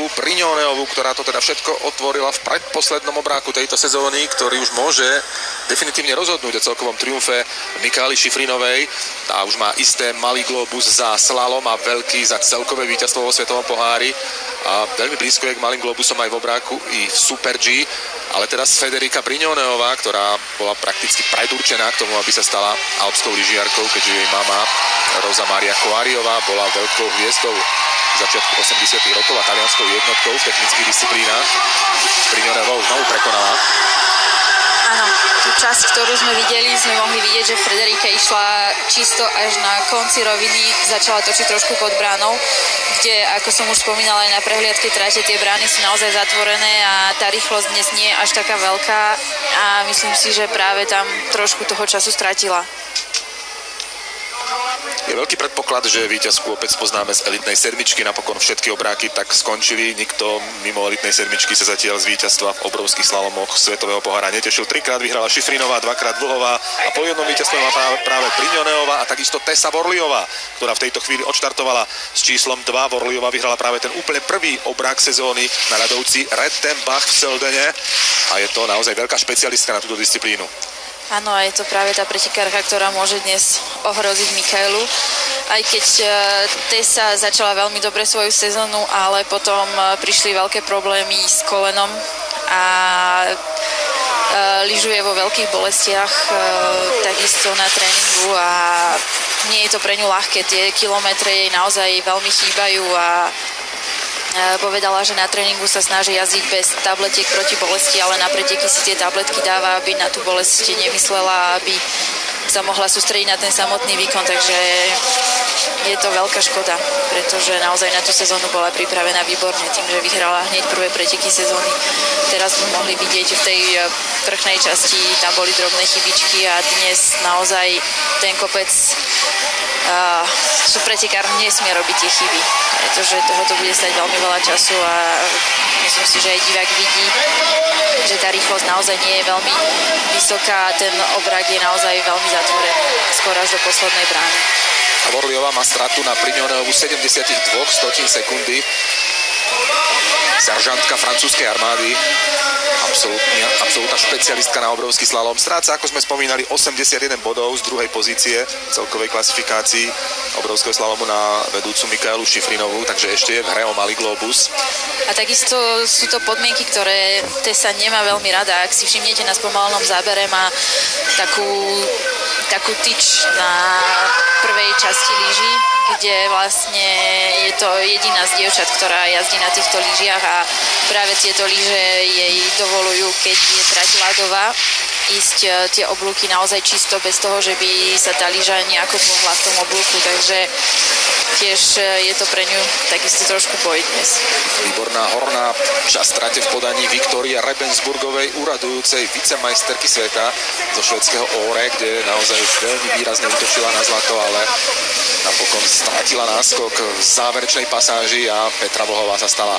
Federiku Brignoneovú, ktorá to teda všetko otvorila v predposlednom obráku tejto sezóny, ktorý už môže definitívne rozhodnúť o celkovom triumfe Michaely Šifrinovej. Tá už má isté malý globus za slalom a veľký za celkové víťazstvo vo svetovom pohári. A veľmi blízko je k malým globusom aj v obráku i v Super G. Ale teraz Federica Brignoneová, ktorá bola prakticky predurčená k tomu, aby sa stala alpskou lyžiarkou, keďže jej mama Rosa Maria Coariová bola veľkou hviezdou v začiatku 80. rokov a talianskou jednotkou v technických disciplínach. Brignoneová už znovu prekonala. Áno, tú časť, ktorú sme videli, sme mohli vidieť, že Frederika išla čisto až na konci roviny, začala točiť trošku pod bránou, kde, ako som už spomínala aj na prehliadke trate, tie brány sú naozaj zatvorené a tá rýchlosť dnes nie je až taká veľká a myslím si, že práve tam trošku toho času stratila. Je veľký predpoklad, že víťazku opäť spoznáme z elitnej sedmičky. Napokon všetky obráky tak skončili. Nikto mimo elitnej sedmičky sa zatiaľ z víťazstva v obrovských slalomoch svetového pohára netešil. 3-krát vyhrala Šifrinová, 2-krát Vlhová a po jednom víťazstve má práve Brignoneová a takisto Tessa Vorliová, ktorá v tejto chvíli odštartovala s číslom 2. Vorliová vyhrala práve ten úplne prvý obrák sezóny na ľadovci Rettenbach v Celdene a je to naozaj veľká špecialistka na túto disciplínu. Áno, a je to práve tá pretekárka, ktorá môže dnes ohroziť Michaelu. Aj keď Tessa začala veľmi dobre svoju sezónu, ale potom prišli veľké problémy s kolenom a lyžuje vo veľkých bolestiach, takisto na tréningu a nie je to pre ňu ľahké. Tie kilometre jej naozaj veľmi chýbajú a povedala, že na tréningu sa snaží jazdiť bez tabletiek proti bolesti, ale na preteky si tie tabletky dáva, aby na tú bolesť nemyslela, aby sa mohla sústrediť na ten samotný výkon, takže je to veľká škoda, pretože naozaj na tú sezónu bola pripravená výborne tým, že vyhrala hneď prvé preteky sezóny. Teraz sme mohli vidieť, že v tej vrchnej časti tam boli drobné chybičky a dnes naozaj ten kopec pretekár nesmie robiť tie chyby, pretože tohoto bude stať veľmi veľa času a myslím si, že aj divák vidí, že tá rýchlosť naozaj nie je veľmi vysoká a ten obrak je naozaj veľmi zatvorený, skoro až do poslednej brány. A Vorliová má stratu na Brignoneovu 72 sekundy. Seržantka francúzskej armády, absolútna špecialistka na obrovský slalom. Stráca, ako sme spomínali, 81 bodov z druhej pozície v celkovej klasifikácii obrovského slalomu na vedúcu Michaelu Šifrinovú, takže ešte je v hre o malý globus. A takisto sú to podmienky, ktoré Tessa nemá veľmi rada. Ak si všimnete na spomalenom zábere, má takú tyč na prvej časti lyží, kde vlastne je to jediná z dievčat, ktorá jazdí na týchto lyžiach a práve tieto lyže jej dovolujú, keď je trať ľadová, ísť tie oblúky naozaj čisto bez toho, že by sa tá lyža nejako pohla v tom oblúku, takže tiež je to pre ňu takisto trošku boj dnes. Výborná horná časť trate v podaní Viktória Rebensburgovej, uradujúcej vicemajsterky sveta zo švédskeho Åre, kde naozaj už veľmi výrazne útočila na zlato, ale napokon stratila náskok v záverečnej pasáži a Petra Vlhová sa stala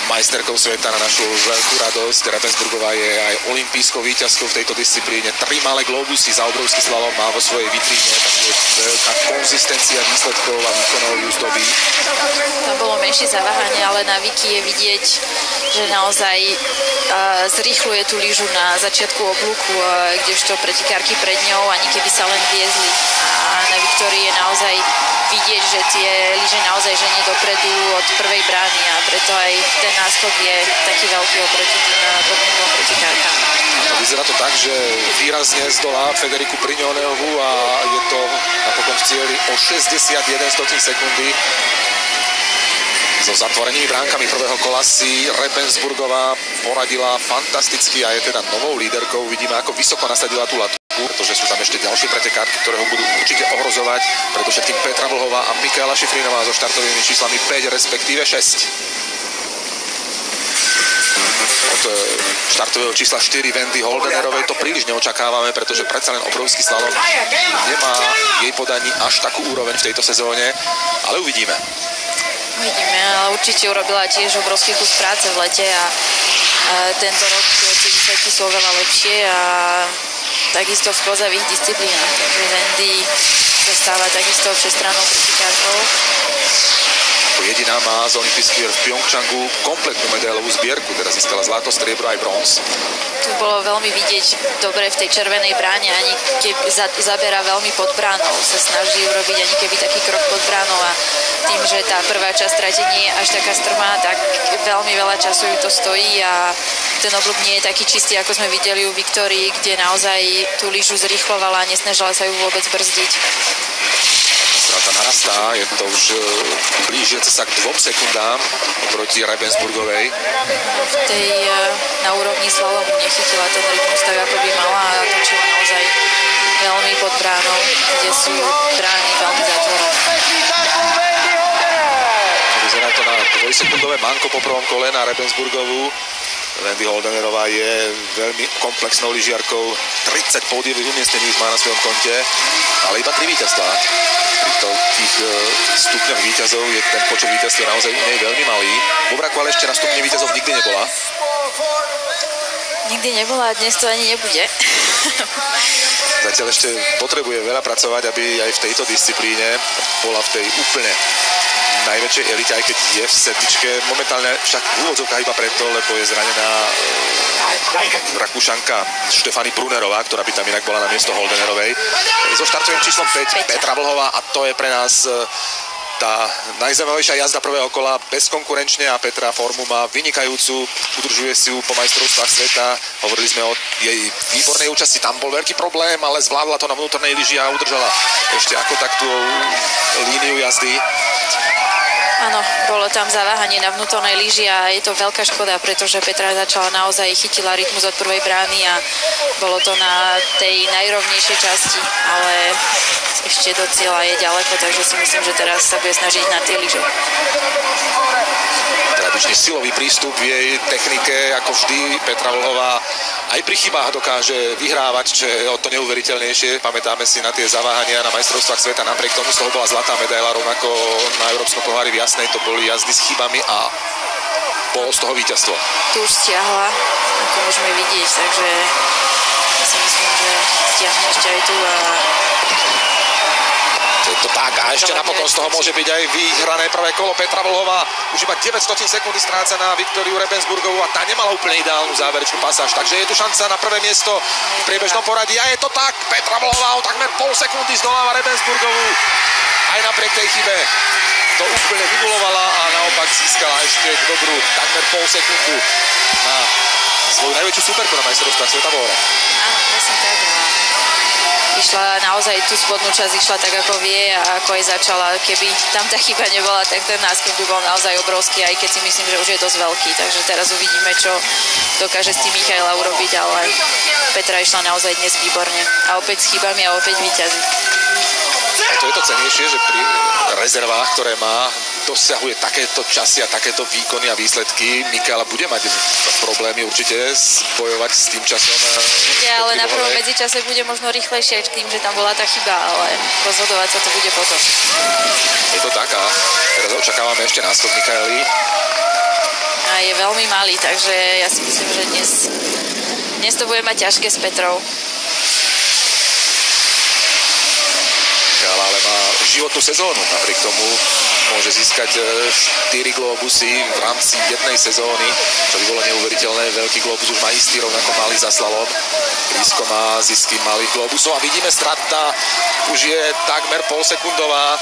majsterkou sveta na našu veľkú radosť. Rebensburgová je aj olympijskou víťazkou v tejto disciplíne. 3 malé globusy za obrovský slalom má vo svojej vitríne, takže veľká konzistencia výsledkov a výkonov ju zdobí. Tam bolo menšie zaváhanie, ale na Viki je vidieť, že naozaj zrýchluje tú lyžu na začiatku oblúku, kdežto pretekárky pred ňou ani keby sa len viezli. A na Viktórii je naozaj vidieť, že tie lyže naozaj ženie dopredu od prvej brány a preto aj ten náskok je taký veľký oproti tým podmienkom pretekárkam. Vyzerá to tak, že výrazne zdolá Federiku Brignoneovú a je to napokon v cieli o 61 sekundy. So zatvorenými bránkami prvého kola si Rebensburgová poradila fantasticky a je teda novou líderkou. Vidíme, ako vysoko nasadila tú latku, pretože sú tam ešte ďalšie pretekárky, ktoré ho budú určite ohrozovať. Predovšetkým Petra Vlhová a Michaela Šifrinová so štartovými číslami 5, respektíve 6. Od štartového čísla 4 Wendy Holdenerovej to príliš neočakávame, pretože predsa len obrovský slalom nemá jej podaní až takú úroveň v tejto sezóne, ale uvidíme. Uvidíme, ale určite urobila tiež obrovský kus práce v lete a tento rok tie výsledky sú oveľa lepšie a takisto v sklzavých disciplínach. Takže Wendy sa stáva takisto všestrannou pretekárkou. ako jediná má z olympijských hier v Pyeongchangu kompletnú medailovú zbierku, teda získala zlato, striebro aj bronz. Tu bolo veľmi vidieť dobre v tej červenej bráne, ani keď zaberá veľmi pod bránou, sa snaží urobiť ani keby taký krok pod bránou a tým, že tá prvá časť trate nie je až taká strmá, tak veľmi veľa času ju to stojí a ten oblúk nie je taký čistý, ako sme videli u Viktórii, kde naozaj tú lyžu zrýchlovala a nesnažila sa ju vôbec brzdiť. Strata narastá, je to už blížiace sa k 2 sekundám proti Ravensburgovej. V tej na úrovni slalomu nechytila ten rytmus tak, ako by mala a točila naozaj veľmi pod bránou, kde sú brány veľmi zatvorené. Vyzerá to na 2-sekundové manko po prvom kole na Ravensburgovú. Wendy Holdenerová je veľmi komplexnou lyžiarkou. 30 pódiových umiestnení už má na svojom konte, ale iba 3 víťazstvá. Pri tých stupňoch víťazov je ten počet víťazstiev naozaj u nej veľmi malý. Vo vraku ale ešte na stupni víťazov nikdy nebola. Nikdy nebola a dnes to ani nebude. Zatiaľ ešte potrebuje veľa pracovať, aby aj v tejto disciplíne bola v tej úplne najväčšej elite, aj keď je v sedmičke. Momentálne však v úvodzovkách iba preto, lebo je zranená Rakúšanka Štefany Brunerová, ktorá by tam inak bola na miesto Holdenerovej. So štartovým číslom 5 Petra Vlhová a to je pre nás tá najzaujímavejšia jazda prvého kola bezkonkurenčne a Petra formu má vynikajúcu, udržuje si ju po majstrovstvách sveta. Hovorili sme o jej výbornej účasti, tam bol veľký problém, ale zvládla to na vnútornej lyži a udržala ešte ako takú líniu jazdy. Áno, bolo tam zaváhanie na vnútornej lyži a je to veľká škoda, pretože Petra začala naozaj, chytila rytmus od prvej brány a bolo to na tej najrovnejšej časti, ale ešte do cieľa je ďaleko, takže si myslím, že teraz sa bude snažiť na tie lyže. Tradičný silový prístup v jej technike, ako vždy Petra Vlhová aj pri chybách dokáže vyhrávať, čo je o to neuveriteľnejšie. Pamätáme si na tie zaváhania na majstrovstvách sveta, napriek tomu z toho bola zlatá medaila, rovnako na Európskom pohári v Jasnej to boli jazdy s chybami a bolo z toho víťazstvo. Tu už stiahla, ako môžeme vidieť, takže ja si myslím, že stiahne ešte aj tu a je to tak a ešte napokon z toho môže byť aj vyhrané prvé kolo. Petra Vlhová už iba 900 sekundy stráca na Viktóriu Ravensburgovú a tá nemala úplne ideálnu záverečnú pasáž, takže je tu šanca na prvé miesto v priebežnom poradí a je to tak. Petra Vlhová o takmer pol sekundy zdoláva Ravensburgovú. Aj napriek tej chybe to úplne vynulovala a naopak získala ešte dobrú takmer pol sekundu na svoju najväčšiu superku na majstrovstvách sveta vo hre. Áno, presne tak. Išla naozaj tú spodnú časť, išla tak ako vie a ako aj začala. Keby tam tá chyba nebola, tak ten náskok by bol naozaj obrovský, aj keď si myslím, že už je dosť veľký. Takže teraz uvidíme, čo dokáže s tým Michaela urobiť, ale Petra išla naozaj dnes výborne. A opäť s chybami a opäť víťazí. A to je to cenejšie, že pri rezervách, ktoré má, dosahuje takéto časy a takéto výkony a výsledky. Michaela bude mať problémy určite bojovať s tým časom. Bude, ale na prvom medzičase bude možno rýchlejšie tým, že tam bola tá chyba, ale rozhodovať sa to bude potom. Je to tak a teraz očakávame ešte náskok Michaely. A je veľmi malý, takže ja si myslím, že dnes to bude mať ťažké s Petrou. Ale má životnú sezónu, napriek tomu môže získať 4 globusy v rámci jednej sezóny, čo by bolo neuveriteľné. Veľký globus už má istý, rovnako malý za slalom. Blízko má zisky malých globusov a vidíme, strata už je takmer polsekundová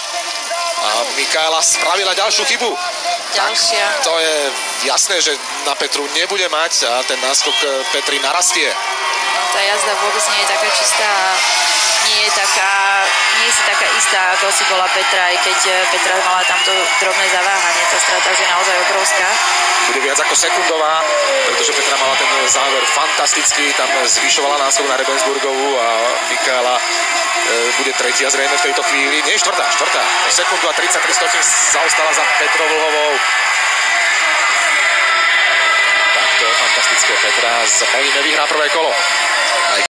a Michaela spravila ďalšiu chybu. Ďalšia. Tak to je jasné, že na Petru nebude mať a ten náskok Petry narastie. Tá jazda vôbec nie je taká čistá a nie je si taká istá, ako si bola Petra, aj keď Petra mala tamto drobné zaváhanie, tá strata už je naozaj obrovská. Bude viac ako sekundová, pretože Petra mala ten záver fantastický, tam zvyšovala náskok na Ravensburgovú a Michaela bude tretia zrejme v tejto chvíli, nie, štvrtá, sekundu a 33 stotín zaostala za Petrou Vlhovou. Tak to je fantastické, Petra za nevyhrá prvé kolo.